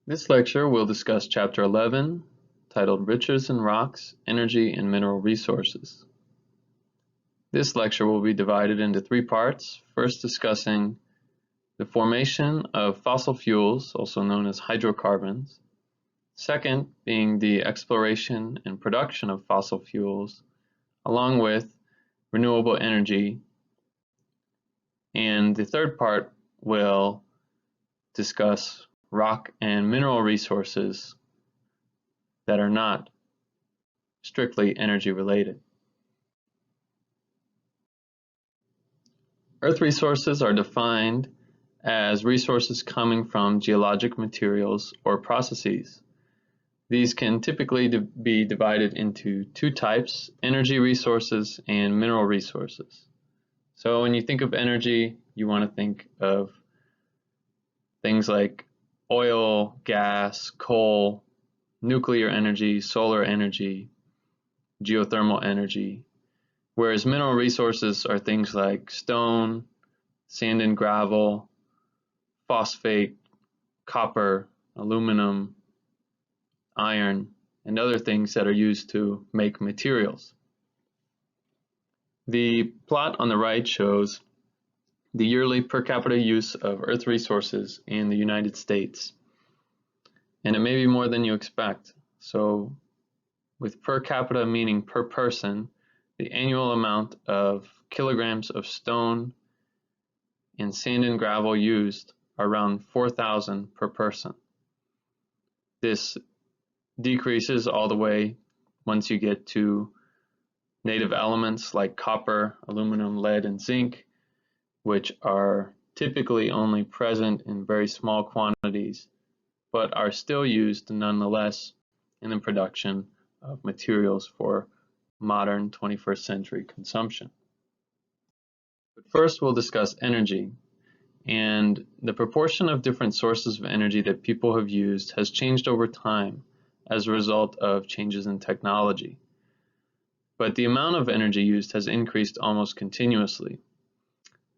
This lecture will discuss Chapter 11, titled Riches in Rocks, Energy and Mineral Resources. This lecture will be divided into three parts, first discussing the formation of fossil fuels, also known as hydrocarbons, second being the exploration and production of fossil fuels, along with renewable energy, and the third part will discuss rock and mineral resources that are not strictly energy related. Earth resources are defined as resources coming from geologic materials or processes. These can typically be divided into two types, energy resources and mineral resources. So when you think of energy, you want to think of things like oil, gas, coal, nuclear energy, solar energy, geothermal energy, whereas mineral resources are things like stone, sand and gravel, phosphate, copper, aluminum, iron, and other things that are used to make materials. The plot on the right shows the yearly per capita use of earth resources in the United States. And it may be more than you expect. So with per capita meaning per person, the annual amount of kilograms of stone and sand and gravel used are around 4,000 per person. This decreases all the way once you get to native elements like copper, aluminum, lead, and zinc, which are typically only present in very small quantities, but are still used nonetheless in the production of materials for modern 21st century consumption. But first we'll discuss energy, and the proportion of different sources of energy that people have used has changed over time as a result of changes in technology. But the amount of energy used has increased almost continuously.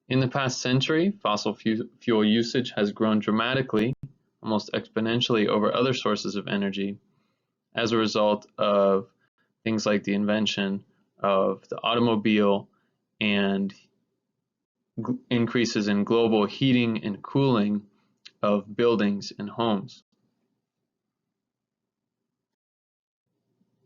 In the past century, fossil fuel usage has grown dramatically, almost exponentially over other sources of energy as a result of things like the invention of the automobile and increases in global heating and cooling of buildings and homes.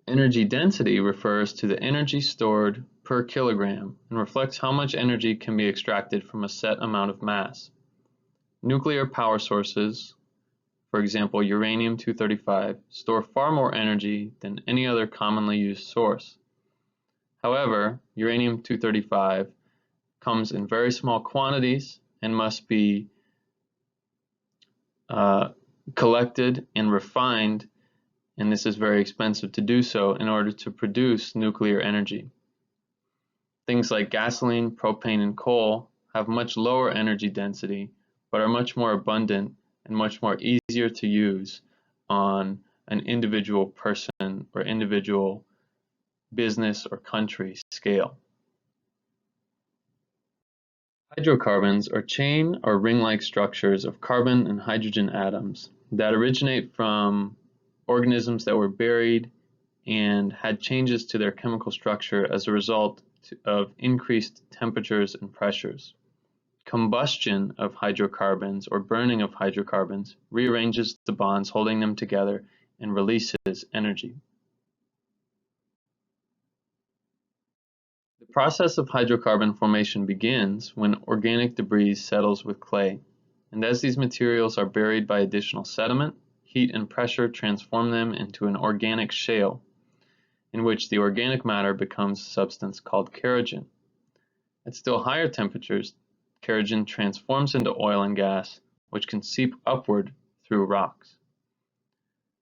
Energy density refers to the energy stored per kilogram and reflects how much energy can be extracted from a set amount of mass. Nuclear power sources, for example uranium-235, store far more energy than any other commonly used source. However, uranium-235 comes in very small quantities and must be collected and refined, and this is very expensive to do so in order to produce nuclear energy. Things like gasoline, propane, and coal have much lower energy density, but are much more abundant and much more easier to use on an individual person or individual business or country scale. Hydrocarbons are chain or ring-like structures of carbon and hydrogen atoms that originate from organisms that were buried and had changes to their chemical structure as a result of increased temperatures and pressures. Combustion of hydrocarbons or burning of hydrocarbons rearranges the bonds holding them together and releases energy. The process of hydrocarbon formation begins when organic debris settles with clay, and as these materials are buried by additional sediment, heat and pressure transform them into an organic shale, in which the organic matter becomes a substance called kerogen. At still higher temperatures, kerogen transforms into oil and gas, which can seep upward through rocks.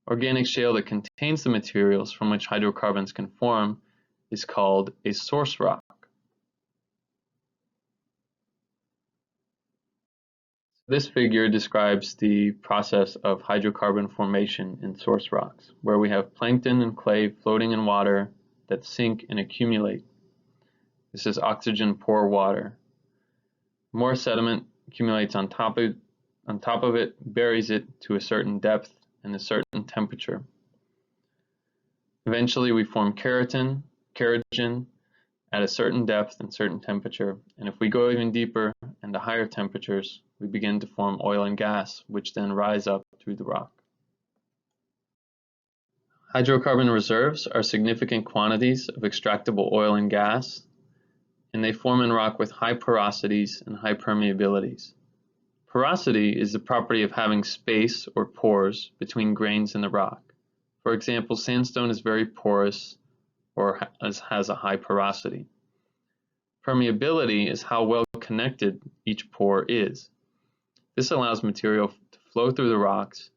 Organic shale that contains the materials from which hydrocarbons can form is called a source rock. This figure describes the process of hydrocarbon formation in source rocks, where we have plankton and clay floating in water that sink and accumulate. This is oxygen-poor water. More sediment accumulates on top of it, buries it to a certain depth, and a certain temperature. Eventually, we form keratin at a certain depth and certain temperature, and if we go even deeper and to higher temperatures, we begin to form oil and gas, which then rise up through the rock. Hydrocarbon reserves are significant quantities of extractable oil and gas, and they form in rock with high porosities and high permeabilities. Porosity is the property of having space or pores between grains in the rock. For example, sandstone is very porous or has a high porosity. Permeability is how well connected each pore is. This allows material to flow through the rocks,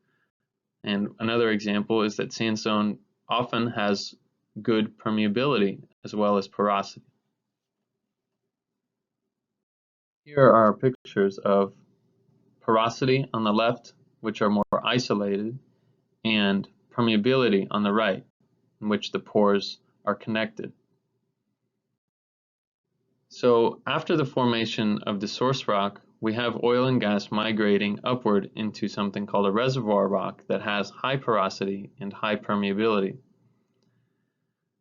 and another example is that sandstone often has good permeability as well as porosity. Here are pictures of porosity on the left, which are more isolated, and permeability on the right, in which the pores are connected. So after the formation of the source rock, we have oil and gas migrating upward into something called a reservoir rock that has high porosity and high permeability.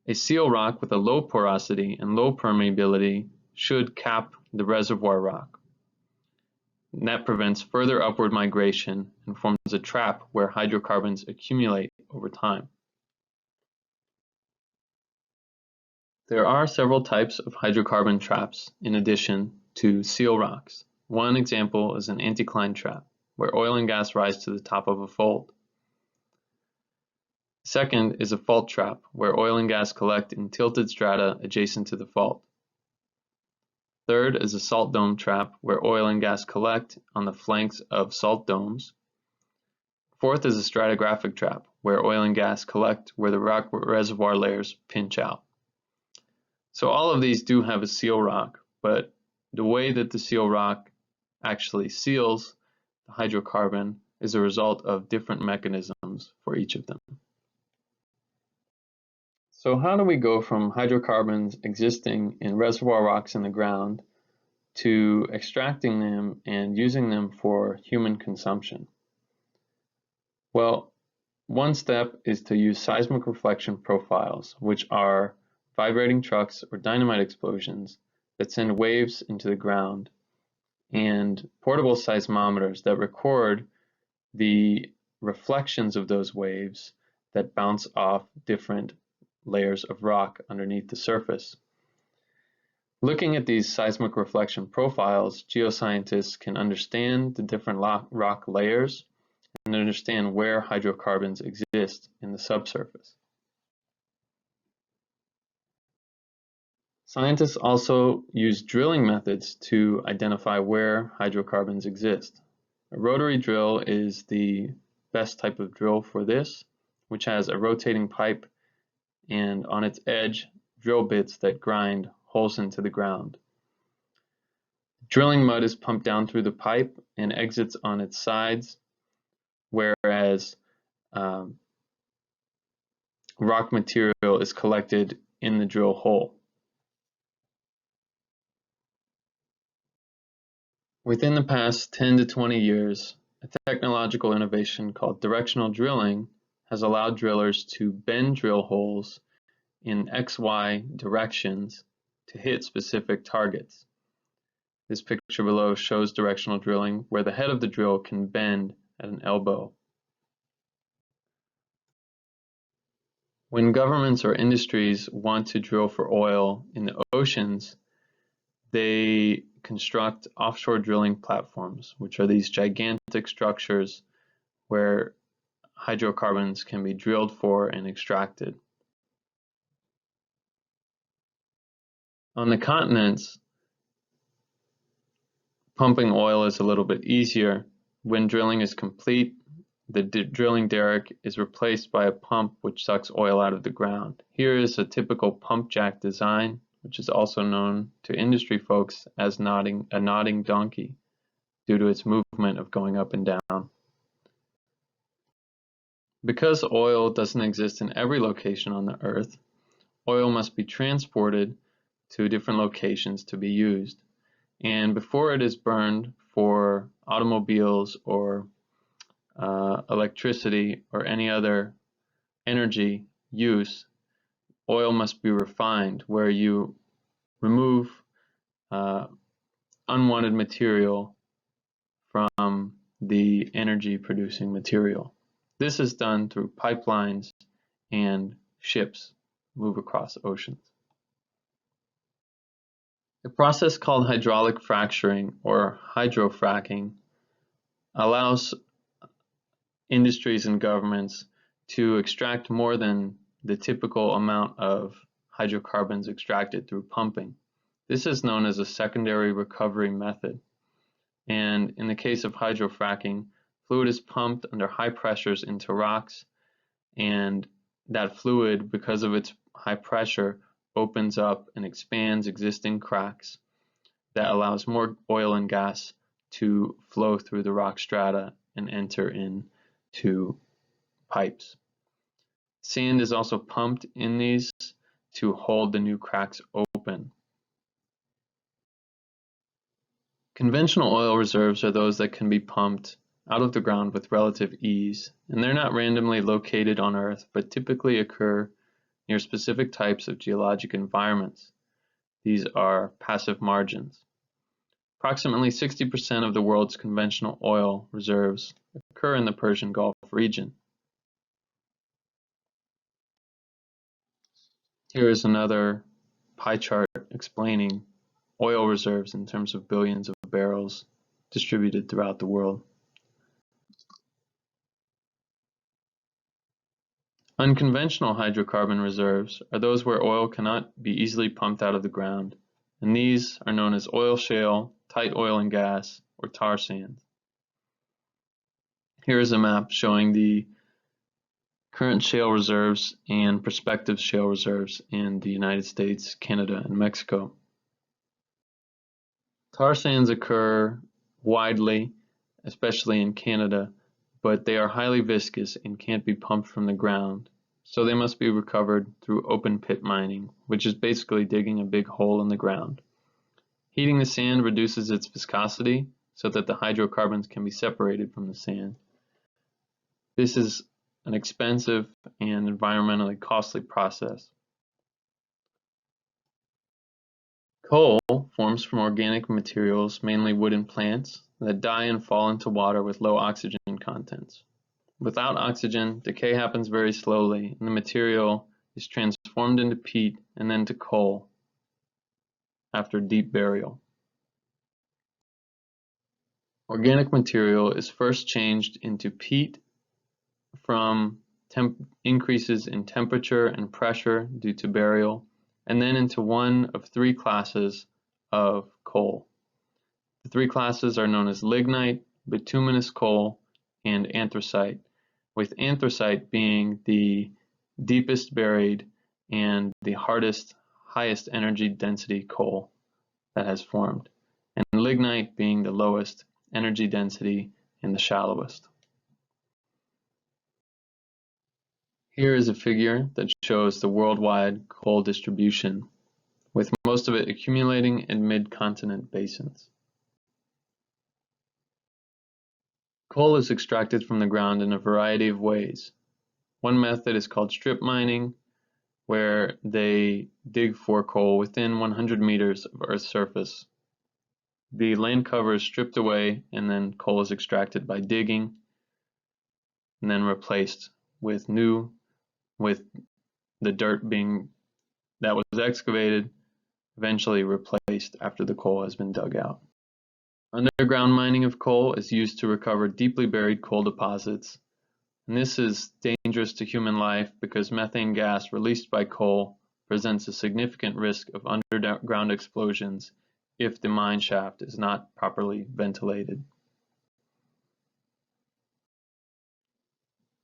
A seal rock with a low porosity and low permeability should cap the reservoir rock. And that prevents further upward migration and forms a trap where hydrocarbons accumulate over time. There are several types of hydrocarbon traps in addition to seal rocks. One example is an anticline trap, where oil and gas rise to the top of a fold. Second is a fault trap, where oil and gas collect in tilted strata adjacent to the fault. Third is a salt dome trap, where oil and gas collect on the flanks of salt domes. Fourth is a stratigraphic trap, where oil and gas collect where the rock reservoir layers pinch out. So all of these do have a seal rock, but the way that the seal rock actually seals the hydrocarbon is a result of different mechanisms for each of them. So how do we go from hydrocarbons existing in reservoir rocks in the ground to extracting them and using them for human consumption? Well, one step is to use seismic reflection profiles, which are vibrating trucks or dynamite explosions that send waves into the ground, and portable seismometers that record the reflections of those waves that bounce off different layers of rock underneath the surface. Looking at these seismic reflection profiles, geoscientists can understand the different rock layers and understand where hydrocarbons exist in the subsurface. Scientists also use drilling methods to identify where hydrocarbons exist. A rotary drill is the best type of drill for this, which has a rotating pipe and on its edge drill bits that grind holes into the ground. Drilling mud is pumped down through the pipe and exits on its sides, whereas rock material is collected in the drill hole. Within the past 10 to 20 years, a technological innovation called directional drilling has allowed drillers to bend drill holes in XY directions to hit specific targets. This picture below shows directional drilling where the head of the drill can bend at an elbow. When governments or industries want to drill for oil in the oceans, they construct offshore drilling platforms, which are these gigantic structures where hydrocarbons can be drilled for and extracted. On the continents, pumping oil is a little bit easier. When drilling is complete, the drilling derrick is replaced by a pump which sucks oil out of the ground. Here is a typical pump jack design, which is also known to industry folks as a nodding donkey due to its movement of going up and down. Because oil doesn't exist in every location on the earth, oil must be transported to different locations to be used. And before it is burned for automobiles or electricity or any other energy use, oil must be refined, where you remove unwanted material from the energy producing material. This is done through pipelines and ships move across oceans. A process called hydraulic fracturing or hydrofracking allows industries and governments to extract more than the typical amount of hydrocarbons extracted through pumping. This is known as a secondary recovery method. And in the case of hydrofracking, fluid is pumped under high pressures into rocks, and that fluid, because of its high pressure, opens up and expands existing cracks that allows more oil and gas to flow through the rock strata and enter into pipes. Sand is also pumped in these to hold the new cracks open. Conventional oil reserves are those that can be pumped out of the ground with relative ease, and they're not randomly located on Earth, but typically occur near specific types of geologic environments. These are passive margins. Approximately 60% of the world's conventional oil reserves occur in the Persian Gulf region. Here is another pie chart explaining oil reserves in terms of billions of barrels distributed throughout the world. Unconventional hydrocarbon reserves are those where oil cannot be easily pumped out of the ground, and these are known as oil shale, tight oil and gas, or tar sands. Here is a map showing the current shale reserves and prospective shale reserves in the United States, Canada, and Mexico. Tar sands occur widely, especially in Canada, but they are highly viscous and can't be pumped from the ground, so they must be recovered through open pit mining, which is basically digging a big hole in the ground. Heating the sand reduces its viscosity so that the hydrocarbons can be separated from the sand. This is an expensive and environmentally costly process. Coal forms from organic materials, mainly wooden plants, that die and fall into water with low oxygen contents. Without oxygen, decay happens very slowly, and the material is transformed into peat and then to coal after deep burial. Organic material is first changed into peat from increases in temperature and pressure due to burial, and then into one of three classes of coal. The three classes are known as lignite, bituminous coal, and anthracite, with anthracite being the deepest buried and the hardest, highest energy density coal that has formed, and lignite being the lowest energy density and the shallowest. Here is a figure that shows the worldwide coal distribution, with most of it accumulating in mid-continent basins. Coal is extracted from the ground in a variety of ways. One method is called strip mining, where they dig for coal within 100 meters of Earth's surface. The land cover is stripped away, and then coal is extracted by digging, and then replaced with the dirt that was excavated, eventually replaced after the coal has been dug out. Underground mining of coal is used to recover deeply buried coal deposits, and this is dangerous to human life because methane gas released by coal presents a significant risk of underground explosions if the mine shaft is not properly ventilated.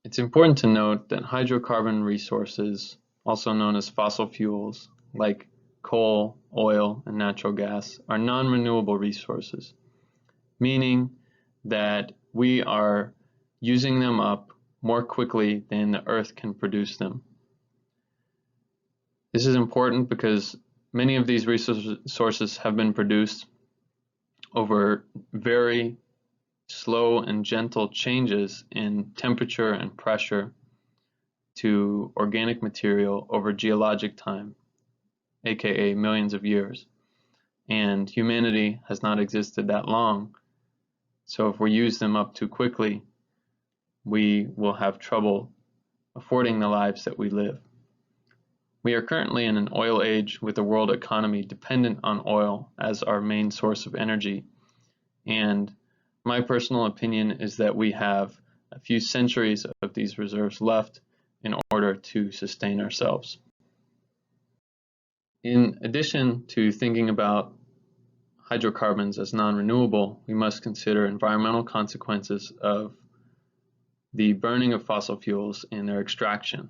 It's important to note that hydrocarbon resources, also known as fossil fuels, like coal, oil, and natural gas, are non-renewable resources, meaning that we are using them up more quickly than the Earth can produce them. This is important because many of these resources have been produced over very slow and gentle changes in temperature and pressure to organic material over geologic time, aka millions of years. And humanity has not existed that long, so if we use them up too quickly, we will have trouble affording the lives that we live. We are currently in an oil age with a world economy dependent on oil as our main source of energy, and my personal opinion is that we have a few centuries of these reserves left in order to sustain ourselves. In addition to thinking about hydrocarbons as non-renewable, we must consider environmental consequences of the burning of fossil fuels and their extraction.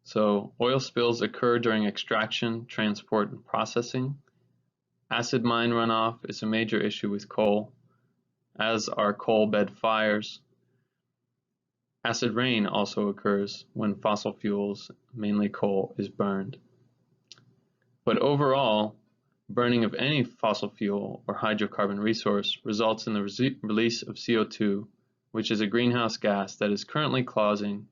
So oil spills occur during extraction, transport, and processing. Acid mine runoff is a major issue with coal, as are coal bed fires. Acid rain also occurs when fossil fuels, mainly coal, is burned. But overall, burning of any fossil fuel or hydrocarbon resource results in the release of CO2, which is a greenhouse gas that is currently causing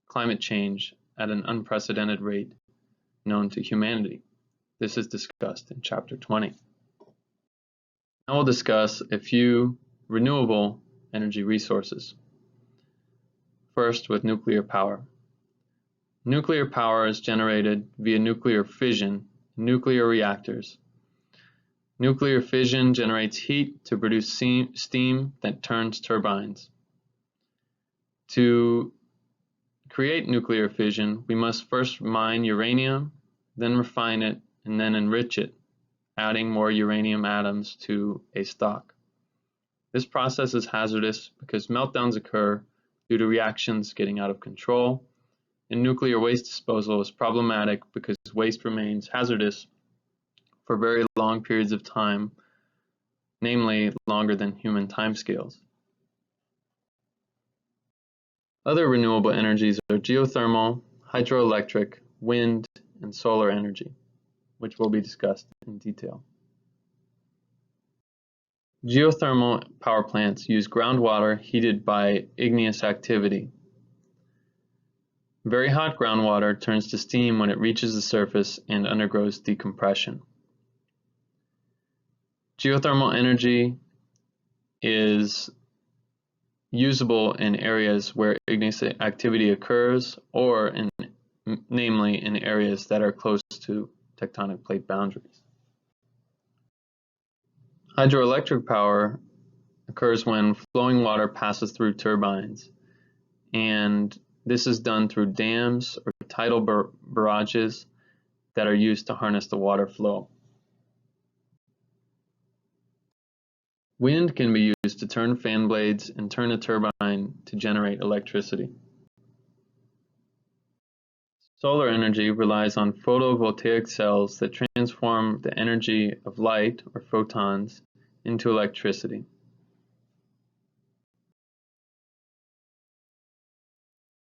climate change at an unprecedented rate known to humanity. This is discussed in Chapter 20. Now we'll discuss a few renewable energy resources. First, with nuclear power. Nuclear power is generated via nuclear fission in nuclear reactors. Nuclear fission generates heat to produce steam that turns turbines. To create nuclear fission, we must first mine uranium, then refine it, and then enrich it, adding more uranium atoms to a stock. This process is hazardous because meltdowns occur due to reactions getting out of control, and nuclear waste disposal is problematic because waste remains hazardous for very long periods of time, namely longer than human timescales. Other renewable energies are geothermal, hydroelectric, wind, and solar energy, which will be discussed in detail. Geothermal power plants use groundwater heated by igneous activity. Very hot groundwater turns to steam when it reaches the surface and undergoes decompression. Geothermal energy is usable in areas where igneous activity occurs, or namely in areas that are close to tectonic plate boundaries. Hydroelectric power occurs when flowing water passes through turbines, and this is done through dams or tidal barrages that are used to harness the water flow. Wind can be used to turn fan blades and turn a turbine to generate electricity. Solar energy relies on photovoltaic cells that transform the energy of light, or photons, into electricity.